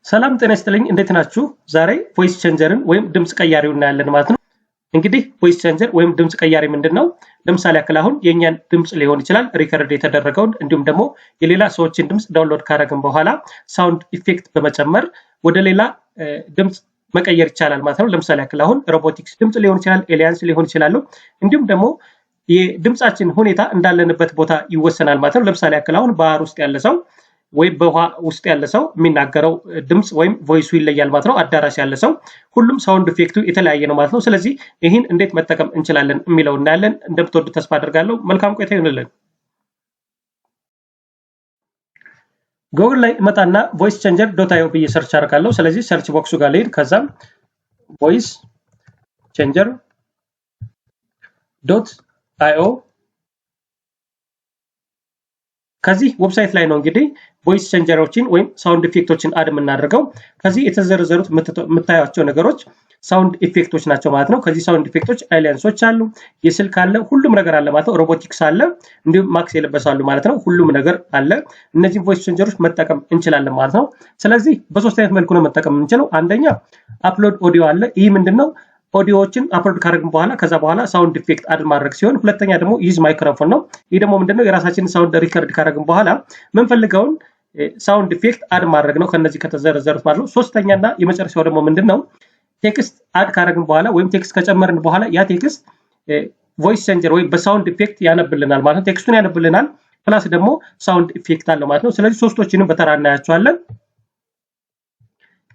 ሰላም ጤና ይስጥልኝ እንዴት ናችሁ? ዛሬ ቮይስ ቼንጀርን ወይም ድምጽ ቀያሪውን እናያለን ማለት ነው። እንግዲህ ቮይስ ቼንጀር ወይም ድምጽ ቀያሪ ምንድነው? ለምሳሌ ያክል አሁን የኛን ድምጽ ሊሆን ይችላል ሪከርድ የተደረገውን እንዲሁም ደግሞ የሌላ ሰዎችን ድምጽ ዳውንሎድ ካደረግን በኋላ ሳውንድ ኢፌክት በመጨመር ወደ ሌላ ድምጽ መቀየር ይቻላል ማለት ነው። ለምሳሌ ያክል አሁን ሮቦቲክስ ድምጽ ሊሆን ይችላል፣ ኤሊያንስ ሊሆን ይችላል። እንዲሁም ደግሞ የድምጻችን ሁኔታ እንዳለንበት ቦታ ይወሰናል ማለት ነው። ለምሳሌ ያክል አሁን ባህር ውስጥ ያለ ሰው ወይ በውሃ ውስጥ ያለ ሰው የሚናገረው ድምጽ ወይም ቮይሱ ይለያል ማለት ነው። አዳራሽ ያለ ሰው ሁሉም ሳውንድ ኢፌክቱ የተለያየ ነው ማለት ነው። ስለዚህ ይሄን እንዴት መጠቀም እንችላለን የሚለው እናያለን። እንደምትወዱ ተስፋ አደርጋለሁ። መልካም ቆይታ ይሁንልን። ጉግል ላይ መጣና voice changer.io ብዬ ሰርች አደርጋለሁ። ስለዚህ ሰርች ቦክሱ ጋር ልሄድ ከዛም voice changer.io ከዚህ ዌብሳይት ላይ ነው እንግዲህ ቮይስ ቼንጀሮችን ወይም ሳውንድ ኢፌክቶችን አድ የምናደርገው። ከዚህ የተዘረዘሩት የምታዩቸው ነገሮች ሳውንድ ኢፌክቶች ናቸው ማለት ነው። ከዚህ ሳውንድ ኢፌክቶች ኤሊያንሶች አሉ፣ የስልክ አለ፣ ሁሉም ነገር አለ ማለት ነው። ሮቦቲክስ አለ፣ እንዲሁም ማክስ የለበሳሉ ማለት ነው። ሁሉም ነገር አለ። እነዚህ ቮይስ ቼንጀሮች መጠቀም እንችላለን ማለት ነው። ስለዚህ በሶስት አይነት መልኩ ነው መጠቀም እንችላለን። አንደኛ አፕሎድ ኦዲዮ አለ። ይህ ምንድነው? ኦዲዮዎችን አፕሎድ ካደረግን በኋላ ከዛ በኋላ ሳውንድ ኢፌክት አድ ማድረግ ሲሆን፣ ሁለተኛ ደግሞ ዩዝ ማይክሮፎን ነው። ይህ ደግሞ ምንድነው? የራሳችንን ሳውንድ ሪከርድ ካደረግን በኋላ ምንፈልገውን ሳውንድ ኢፌክት አድ ማድረግ ነው ከነዚህ ከተዘረዘሩት ማለት ነው። ሶስተኛና የመጨረሻው ደግሞ ምንድነው? ቴክስት አድ ካደረግን በኋላ ወይም ቴክስት ከጨመርን በኋላ ያ ቴክስት ቮይስ ቼንጀር ወይም በሳውንድ ኢፌክት ያነብልናል ማለት ነው። ቴክስቱን ያነብልናል ፕላስ ደግሞ ሳውንድ ኢፌክት አለው ማለት ነው። ስለዚህ ሶስቶችንም በተራ እናያቸዋለን።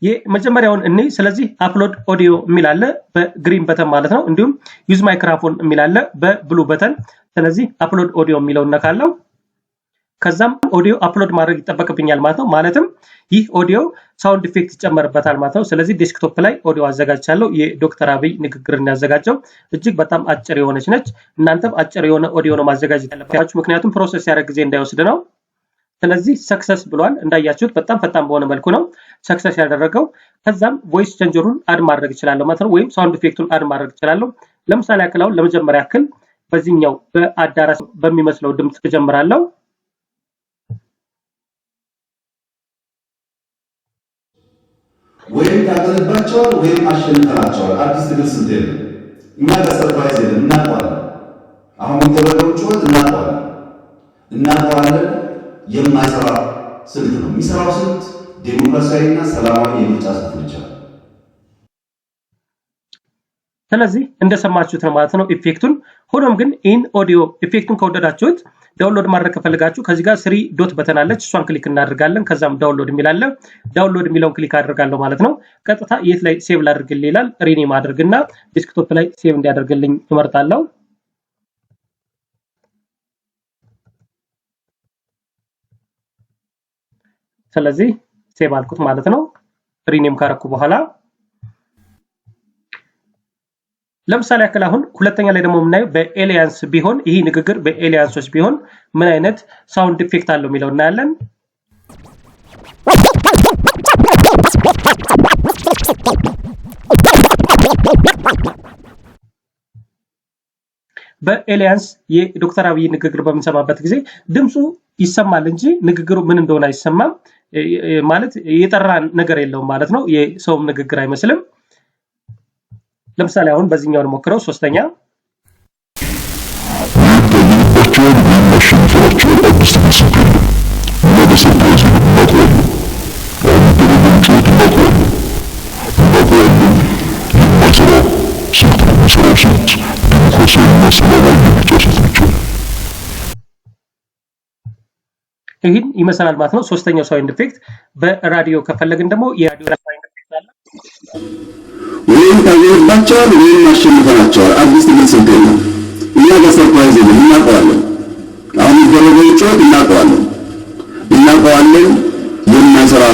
የመጀመሪያውን እኔ ስለዚህ አፕሎድ ኦዲዮ የሚል አለ በግሪን በተን ማለት ነው። እንዲሁም ዩዝ ማይክሮፎን የሚል አለ በብሉ በተን። ስለዚህ አፕሎድ ኦዲዮ የሚለውን ነካለው። ከዛም ኦዲዮ አፕሎድ ማድረግ ይጠበቅብኛል ማለት ነው። ማለትም ይህ ኦዲዮ ሳውንድ ኢፌክት ይጨመርበታል ማለት ነው። ስለዚህ ዴስክቶፕ ላይ ኦዲዮ አዘጋጅቻለሁ። የዶክተር አብይ ንግግርን ያዘጋጀው እጅግ በጣም አጭር የሆነች ነች። እናንተም አጭር የሆነ ኦዲዮ ነው ማዘጋጀት ያለባችሁ፣ ምክንያቱም ፕሮሰስ ያደርግ ጊዜ እንዳይወስድ ነው። ስለዚህ ሰክሰስ ብሏል። እንዳያችሁት በጣም ፈጣን በሆነ መልኩ ነው ሰክሰስ ያደረገው። ከዛም ቮይስ ቼንጀሩን አድ ማድረግ ይችላል ማለት ነው፣ ወይም ሳውንድ ኢፌክቱን አድ ማድረግ ይችላል። ለምሳሌ ያክላው ለመጀመሪያ ያክል በዚህኛው በአዳራሽ በሚመስለው ድምጽ ተጀምራለሁ። ወይም ታገለባቸዋል ወይም አሸንፈናቸዋል። አዲስ ትግል ስንት የለም። እኛ በሰርፕራይዝ የለም፣ እናውቀዋለን። አሁን የሚደረገው ጩኸት እናውቀዋለን። የማይሰራ ስልት ነው። የሚሰራው ስልት ዴሞክራሲያዊና ሰላማዊ የምርጫ ስልት ብቻ ነው። ስለዚህ እንደሰማችሁት ነው ማለት ነው ኢፌክቱን። ሆኖም ግን ኢን ኦዲዮ ኢፌክቱን ከወደዳችሁት ዳውንሎድ ማድረግ ከፈልጋችሁ ከዚህ ጋር 3 ዶት በተን አለች፣ እሷን ክሊክ እናደርጋለን። ከዛም ዳውንሎድ የሚል አለ። ዳውንሎድ የሚለውን ክሊክ አደርጋለሁ ማለት ነው። ቀጥታ የት ላይ ሴቭ ላድርግልኝ ይላል። ሪኔም አድርግና ዴስክቶፕ ላይ ሴቭ እንዲያደርግልኝ እመርጣለሁ። ስለዚህ ሴቭ አልኩት ማለት ነው። ሪኔም ካረኩ በኋላ ለምሳሌ ያክል አሁን ሁለተኛ ላይ ደግሞ የምናየው በኤሊያንስ ቢሆን ይሄ ንግግር በኤሊያንሶች ቢሆን ምን አይነት ሳውንድ ኢፌክት አለው የሚለው እናያለን። በኤሊያንስ የዶክተር አብይ ንግግር በምንሰማበት ጊዜ ድምጹ ይሰማል እንጂ ንግግሩ ምን እንደሆነ አይሰማም። ማለት የጠራ ነገር የለውም ማለት ነው። የሰውም ንግግር አይመስልም። ለምሳሌ አሁን በዚህኛው እንሞክረው። ሶስተኛ ይህን ይመስላል ማለት ነው። ሶስተኛው ሳውንድ ኢፌክት። በራዲዮ ከፈለግን ደግሞ የራዲዮ ሳውንድ ኢፌክት አለ። ወይም ታገለባቸዋል ወይም አሸንፈናቸዋል። አዲስ ትግል ስንት የለም። እኛ በሰርፕራይዝ የለም፣ እናውቀዋለን። አሁን የሚደረገው ጩኸት እናውቀዋለን። የማይሰራ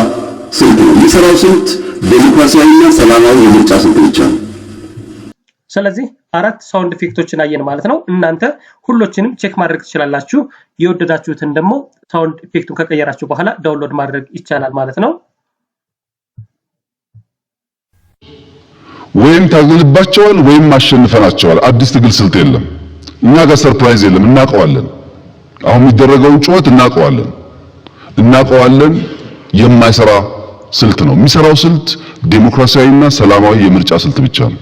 ስልት ነው። የሚሰራው ስልት ዴሞክራሲያዊና ሰላማዊ የምርጫ ስልት ብቻ ነው። ስለዚህ 4 ሳውንድ ኢፌክቶችን አየን ማለት ነው። እናንተ ሁሎችንም ቼክ ማድረግ ትችላላችሁ። የወደዳችሁትን ደግሞ ሳውንድ ኢፌክቱን ከቀየራችሁ በኋላ ዳውንሎድ ማድረግ ይቻላል ማለት ነው። ወይም ታገለባቸዋል ወይም አሸንፈናቸዋል። አዲስ ትግል ስልት የለም። እኛ ጋር ሰርፕራይዝ የለም፣ እናውቀዋለን። አሁን የሚደረገው ጩኸት እናውቀዋለን። የማይሰራ ስልት ነው። የሚሰራው ስልት ዴሞክራሲያዊና ሰላማዊ የምርጫ ስልት ብቻ ነው።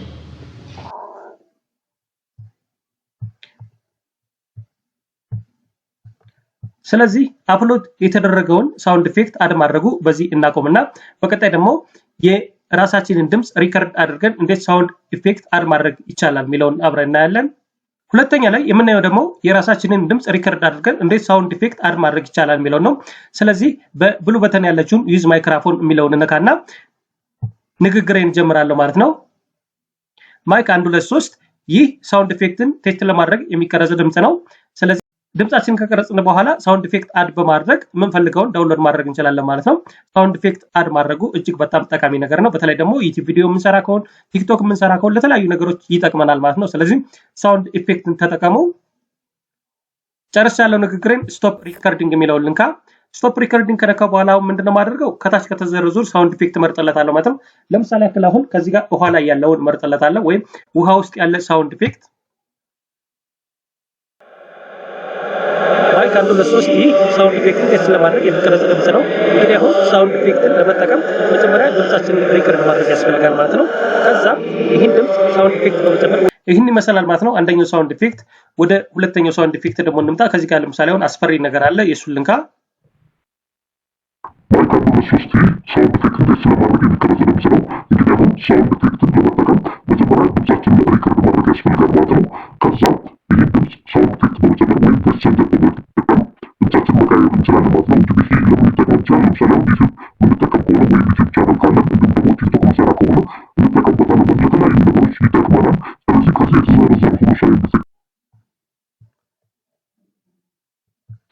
ስለዚህ አፕሎድ የተደረገውን ሳውንድ ኢፌክት አድ ማድረጉ በዚህ እናቆምና በቀጣይ ደግሞ የራሳችንን ድምጽ ሪከርድ አድርገን እንዴት ሳውንድ ኢፌክት አድ ማድረግ ይቻላል የሚለውን አብረን እናያለን። ሁለተኛ ላይ የምናየው ደግሞ የራሳችንን ድምጽ ሪከርድ አድርገን እንዴት ሳውንድ ኢፌክት አድ ማድረግ ይቻላል የሚለው ነው። ስለዚህ በብሉ በተን ያለችውን ዩዝ ማይክሮፎን የሚለውን እንነካና ንግግሬን ጀምራለሁ ማለት ነው። ማይክ 1 2 3 ይህ ሳውንድ ኢፌክትን ቴስት ለማድረግ የሚቀረጽ ድምጽ ነው። ስለዚህ ድምጻችንን ከቀረጽን በኋላ ሳውንድ ኢፌክት አድ በማድረግ ምንፈልገውን ዳውንሎድ ማድረግ እንችላለን ማለት ነው። ሳውንድ ኢፌክት አድ ማድረጉ እጅግ በጣም ጠቃሚ ነገር ነው። በተለይ ደግሞ ዩቲዩብ ቪዲዮ የምንሰራ ከሆነ ቲክቶክ የምንሰራ ከሆነ ለተለያዩ ነገሮች ይጠቅመናል ማለት ነው። ስለዚህ ሳውንድ ኢፌክትን ተጠቀሙ። ጨርሻለሁ ንግግሬን። ስቶፕ ሪከርዲንግ የሚለውን ልንካ። ስቶፕ ሪከርዲንግ ከነካ በኋላ ምንድነው ማድረገው? ከታች ከተዘረዙ ሳውንድ ኢፌክት መርጠለታለሁ ማለት ነው። ለምሳሌ ያክል አሁን ከዚህ ጋር ውሃ ላይ ያለውን መርጠለታለሁ ወይም ውሃ ውስጥ ያለ ሳውንድ ኢፌክት ማይክ 1 2 3 ይህ ሳውንድ ኢፌክትን ቴስት ለማድረግ የሚቀረጽ ድምጽ ነው። እንግዲህ አሁን ሳውንድ ኢፌክትን ለመጠቀም መጀመሪያ ድምጻችንን ሪከርድ ማድረግ ያስፈልጋል ማለት ነው። ከዛ ይህን ድምጽ ሳውንድ ኢፌክት በመጨመር ይህን ይመስላል ማለት ነው አንደኛው ሳውንድ ኢፌክት። ወደ ሁለተኛው ሳውንድ ኢፌክት ደግሞ እንምጣ። ከዚህ ጋር ለምሳሌ አሁን አስፈሪ ነገር አለ፣ የሱን ልንካ። ማይክ 1 2 3 ሳውንድ ኢፌክትን ቴስት ለማድረግ የሚቀረጽ ድምጽ ነው። እንግዲህ አሁን ሳውንድ ኢፌክትን ለመጠቀም መጀመሪያ ድምጻችንን ሪከርድ ማድረግ ያስፈልጋል ማለት ነው። ከዛ ይህን ድምጽ ሳውንድ ኢፌክት በመጨመር ወይም በሰንጀር በመጠቀም ድምጻችንን መቀየር እንችላለን ማለት ነው። እንግዲህ ይህ ለምን ሊጠቅም ይችላል? ለምሳሌ አሁን ዩቲዩብ የምንጠቀም ከሆነ ወይም ዩቲዩብ ቻናል ካለን እንዲሁም ደግሞ ቲክቶክ የምንሰራ ከሆነ እንጠቀምበታለን። ለተለያዩ ነገሮች ይጠቅመናል። ስለዚህ ከዚህ የተዘረዘሩ ሁሉ ሳውንድ ኢፌክት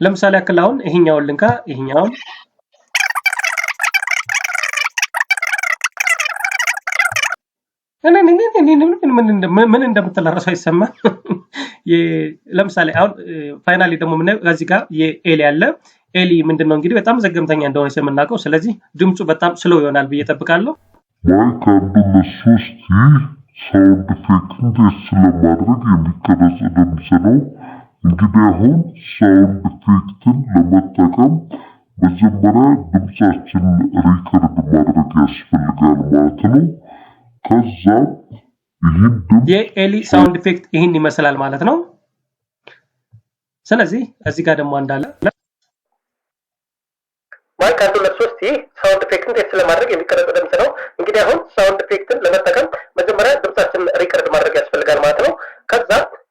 ለምሳሌ ያክል አሁን ይሄኛውን ልንካ። ይሄኛውን ምን እንደምትል ራሱ አይሰማም። ለምሳሌ አሁን ፋይናሊ ደግሞ ምናየው እዚህ ጋር የኤሊ አለ። ኤሊ ምንድነው እንግዲህ በጣም ዘገምተኛ እንደሆነ የምናውቀው። ስለዚህ ድምጹ በጣም ስሎ ይሆናል ብዬ እጠብቃለሁ። ማይክ 1 2 3 ሳውንድ ኢፌክትን ቴስት ለማድረግ የሚቀረጽ ድምጽ ነው። እንግዲህ አሁን ሳውንድ ኢፌክትን ለመጠቀም መጀመሪያ ድምጻችንን ሪከርድ ማድረግ ያስፈልጋል ማለት ነው። ከዛ ይህን ድምጽ የኤሊ ሳውንድ ኢፌክት ይህን ይመስላል ማለት ነው። ስለዚህ እዚህ ጋር ደግሞ እንዳለ ማይክ 1 2 3 ሳውንድ ኢፌክትን ቴስት ለማድረግ የሚቀረጽ ድምጽ ነው። እንግዲህ አሁን ሳውንድ ኢፌክትን ለመጠቀም መጀመሪያ ድምጻችንን ሪከርድ ማድረግ ያስፈልጋል ማለት ነው። ከዛ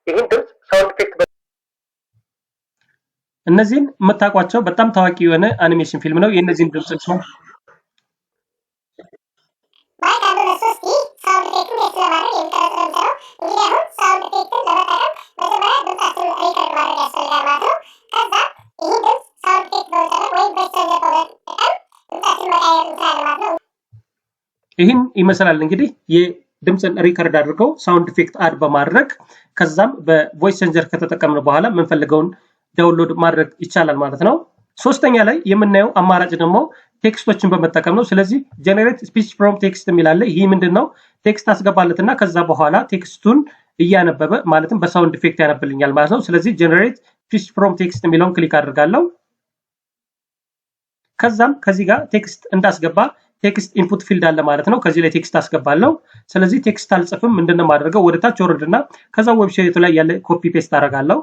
ይህን ድምጽ ሳውንድ ኢፌክት እነዚህን የምታውቋቸው በጣም ታዋቂ የሆነ አኒሜሽን ፊልም ነው። የእነዚህን ድምጽ ነው ይህን ይመስላል እንግዲህ የድምጽን ሪከርድ አድርገው ሳውንድ ኢፌክት አድ በማድረግ ከዛም በቮይስ ቼንጀር ከተጠቀምን በኋላ የምንፈልገውን ዳውንሎድ ማድረግ ይቻላል ማለት ነው። ሶስተኛ ላይ የምናየው አማራጭ ደግሞ ቴክስቶችን በመጠቀም ነው። ስለዚህ ጀነሬት ስፒች ፍሮም ቴክስት የሚላለ ይህ ምንድነው? ቴክስት አስገባለትና ከዛ በኋላ ቴክስቱን እያነበበ ማለትም በሳውንድ ኢፌክት ያነብልኛል ማለት ነው። ስለዚህ ጀነሬት ስፒች ፍሮም ቴክስት የሚለውን ክሊክ አድርጋለሁ። ከዛም ከዚህ ጋር ቴክስት እንዳስገባ ቴክስት ኢንፑት ፊልድ አለ ማለት ነው። ከዚህ ላይ ቴክስት አስገባለሁ። ስለዚህ ቴክስት አልጽፍም። ምንድነው ማድረገው? ወደ ታች ወርድና ከዛ ዌብሳይቱ ላይ ያለ ኮፒ ፔስት አደርጋለሁ።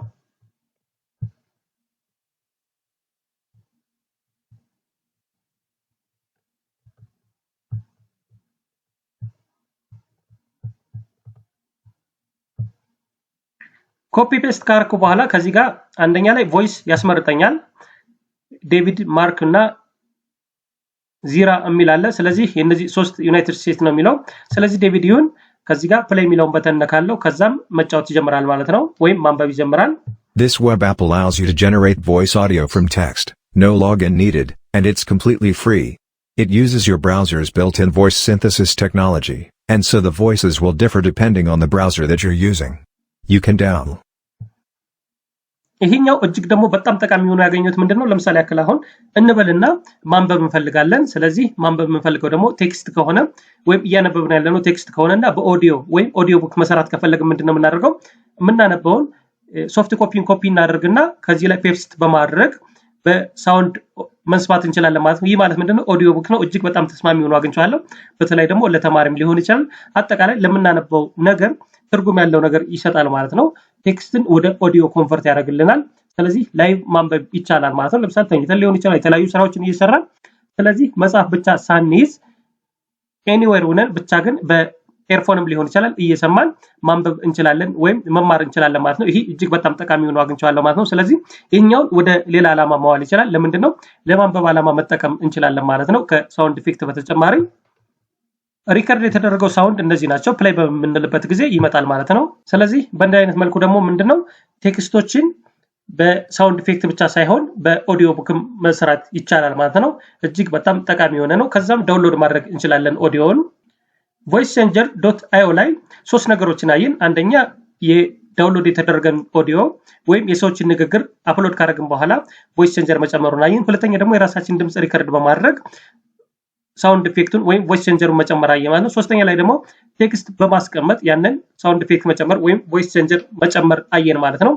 ኮፒ ፔስት ካርኩ በኋላ ከዚህ ጋር አንደኛ ላይ ቮይስ ያስመርጠኛል። ዴቪድ ማርክ እና ዚራ የሚል አለ። ስለዚህ የነዚህ ሶስት ዩናይትድ ስቴትስ ነው የሚለው። ስለዚህ ዴቪድ ይሁን። ከዚህ ጋር ፕሌይ የሚለውን በተን ነካለው። ከዛም መጫወት ይጀምራል ማለት ነው፣ ወይም ማንበብ ይጀምራል። This web app allows you to generate voice audio from text. No login needed, and it's completely free. It uses your browser's built-in voice synthesis technology, and so the voices will differ depending on the browser that you're using. You can download. ይሄኛው እጅግ ደግሞ በጣም ጠቃሚ ሆኖ ያገኙት ምንድነው? ለምሳሌ ያክል አሁን እንበልና ማንበብ እንፈልጋለን። ስለዚህ ማንበብ እንፈልገው ደግሞ ቴክስት ከሆነ ወይም እያነበብን ያለነው ቴክስት ከሆነና በኦዲዮ ወይም ኦዲዮ ቡክ መሰራት ከፈለግን ምንድነው የምናደርገው? የምናነበውን ሶፍት ኮፒ እናደርግና ከዚህ ላይ ፔስት በማድረግ በሳውንድ መስማት እንችላለን ማለት ነው። ይህ ማለት ምንድነው ኦዲዮ ቡክ ነው። እጅግ በጣም ተስማሚ ሆኖ አግኝቻለሁ። በተለይ ደግሞ ለተማሪም ሊሆን ይችላል። አጠቃላይ ለምናነበው ነገር ትርጉም ያለው ነገር ይሰጣል ማለት ነው። ቴክስትን ወደ ኦዲዮ ኮንቨርት ያደርግልናል። ስለዚህ ላይቭ ማንበብ ይቻላል ማለት ነው። ለምሳሌ ተኝተን ሊሆን ይችላል የተለያዩ ስራዎችን እየሰራን ስለዚህ መጽሐፍ ብቻ ሳንይዝ ኤኒዌር ሆነን ብቻ ግን በኤርፎንም ሊሆን ይችላል እየሰማን ማንበብ እንችላለን ወይም መማር እንችላለን ማለት ነው። ይሄ እጅግ በጣም ጠቃሚ ሆኖ አግኝቻለሁ ማለት ነው። ስለዚህ ይሄኛውን ወደ ሌላ ዓላማ ማዋል ይችላል። ለምንድነው ለማንበብ ዓላማ መጠቀም እንችላለን ማለት ነው። ከሳውንድ ኢፌክት በተጨማሪ ሪከርድ የተደረገው ሳውንድ እነዚህ ናቸው። ፕሌይ በምንልበት ጊዜ ይመጣል ማለት ነው። ስለዚህ በእንዲህ አይነት መልኩ ደግሞ ምንድነው ቴክስቶችን በሳውንድ ኢፌክት ብቻ ሳይሆን በኦዲዮ ቡክም መስራት ይቻላል ማለት ነው። እጅግ በጣም ጠቃሚ የሆነ ነው። ከዛም ዳውንሎድ ማድረግ እንችላለን ኦዲዮውን። voicechanger.io ላይ ሶስት ነገሮችን አየን። አንደኛ የዳውንሎድ የተደረገን ኦዲዮ ወይም የሰዎችን ንግግር አፕሎድ ካደረግን በኋላ ቮይስ ቼንጀር መጨመሩን አየን። ሁለተኛ ደግሞ የራሳችን ድምጽ ሪከርድ በማድረግ ሳውንድ ኢፌክቱን ወይም ቮይስ ቼንጀሩን መጨመር አየን ማለት ነው። ሶስተኛ ላይ ደግሞ ቴክስት በማስቀመጥ ያንን ሳውንድ ኢፌክት መጨመር ወይም ቮይስ ቼንጀር መጨመር አየን ማለት ነው።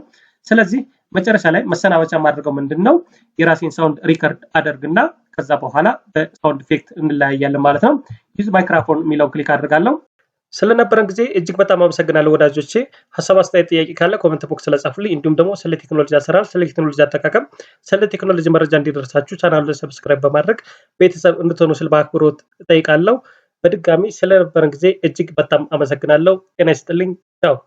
ስለዚህ መጨረሻ ላይ መሰናበቻ ማድረገው ምንድነው የራሴን ሳውንድ ሪከርድ አደርግና ከዛ በኋላ በሳውንድ ኢፌክት እንለያያለን ማለት ነው። ዩዝ ማይክሮፎን የሚለው ክሊክ አድርጋለሁ። ስለነበረን ጊዜ እጅግ በጣም አመሰግናለሁ ወዳጆቼ። ሐሳብ አስተያየት ጥያቄ ካለ ኮሜንት ቦክስ ላይ ጻፉልኝ። እንዲሁም ደግሞ ስለ ቴክኖሎጂ አሰራር፣ ስለ ቴክኖሎጂ አጠቃቀም፣ ስለ ቴክኖሎጂ መረጃ እንዲደርሳችሁ ቻናሉን ሰብስክራይብ በማድረግ ቤተሰብ እንድትሆኑ ስለ በአክብሮት እጠይቃለሁ። በድጋሚ ስለነበረን ጊዜ እጅግ በጣም አመሰግናለሁ። ጤና ይስጥልኝ። ቻው።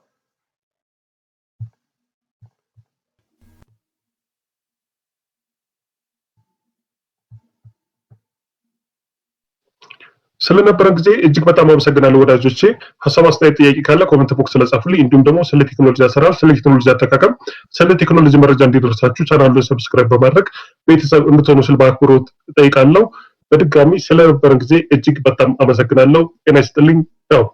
ስለነበረን ጊዜ እጅግ በጣም አመሰግናለሁ ወዳጆቼ። ሐሳብ አስተያየት ጥያቄ ካለ ኮሜንት ቦክስ ላይ ጻፉልኝ። እንዲሁም ደግሞ ስለ ቴክኖሎጂ አሰራር፣ ስለ ቴክኖሎጂ አጠቃቀም፣ ስለ ቴክኖሎጂ መረጃ እንዲደርሳችሁ ቻናሉን ሰብስክራይብ በማድረግ ቤተሰብ እንድትሆኑ ስለ በአክብሮት እጠይቃለሁ። በድጋሚ ስለነበረን ጊዜ እጅግ በጣም አመሰግናለሁ። ጤና ይስጥልኝ። ቻው።